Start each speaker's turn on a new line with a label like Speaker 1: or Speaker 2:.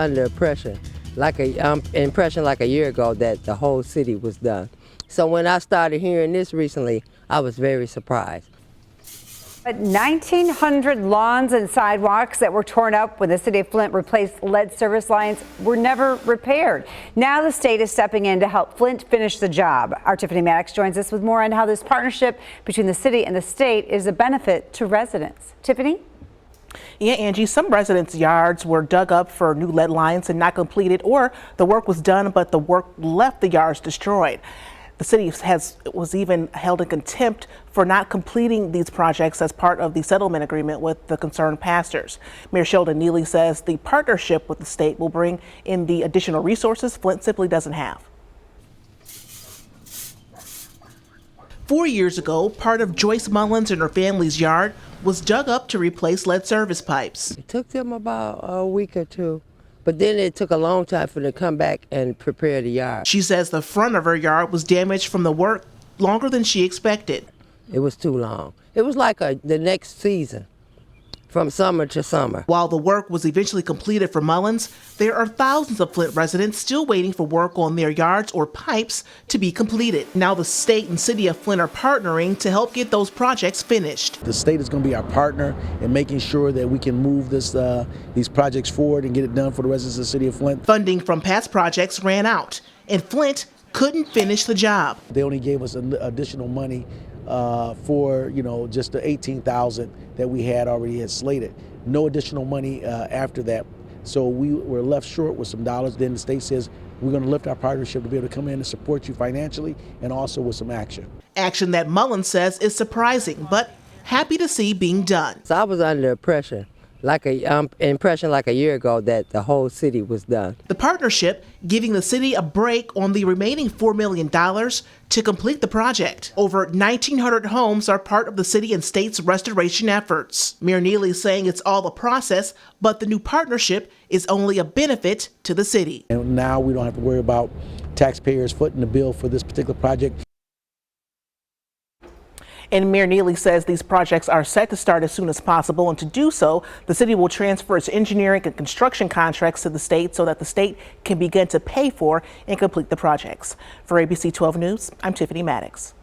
Speaker 1: Under impression, like a year ago that the whole city was done. So when I started hearing this recently, I was very surprised.
Speaker 2: But 1,900 lawns and sidewalks that were torn up when the city of Flint replaced lead service lines were never repaired. Now the state is stepping in to help Flint finish the job. Our Tiffany Maddox joins us with more on how this partnership between the city and the state is a benefit to residents. Tiffany?
Speaker 3: Yeah, Angie, some residents' yards were dug up for new lead lines and not completed, or the work was done, but the work left the yards destroyed. The city was even held in contempt for not completing these projects as part of the settlement agreement with the concerned pastors. Mayor Sheldon Neely says the partnership with the state will bring in the additional resources Flint simply doesn't have. 4 years ago, part of Joyce Mullins and her family's yard was dug up to replace lead service pipes.
Speaker 1: It took them about a week or two, but then it took a long time for them to come back and prepare the yard.
Speaker 3: She says the front of her yard was damaged from the work longer than she expected.
Speaker 1: It was too long. It was like the next season, from summer to summer.
Speaker 3: While the work was eventually completed for Mullins, there are thousands of Flint residents still waiting for work on their yards or pipes to be completed. Now the state and city of Flint are partnering to help get those projects finished.
Speaker 4: The state is going to be our partner in making sure that we can move these projects forward and get it done for the residents of the city of Flint.
Speaker 3: Funding from past projects ran out, and Flint couldn't finish the job.
Speaker 4: They only gave us additional money for just the $18,000 that we had already slated. No additional money after that. So we were left short with some dollars. Then the state says we're going to lift our partnership to be able to come in and support you financially and also with some action.
Speaker 3: Action that Mullins says is surprising, but happy to see being done.
Speaker 1: So I was under impression like a year ago that the whole city was done.
Speaker 3: The partnership giving the city a break on the remaining $4 million to complete the project. Over 1,900 homes are part of the city and state's restoration efforts. Mayor Neely saying it's all a process, but the new partnership is only a benefit to the city.
Speaker 4: And now we don't have to worry about taxpayers footing the bill for this particular project.
Speaker 3: And Mayor Neely says these projects are set to start as soon as possible, and to do so, the city will transfer its engineering and construction contracts to the state so that the state can begin to pay for and complete the projects. For ABC 12 News, I'm Tiffany Maddox.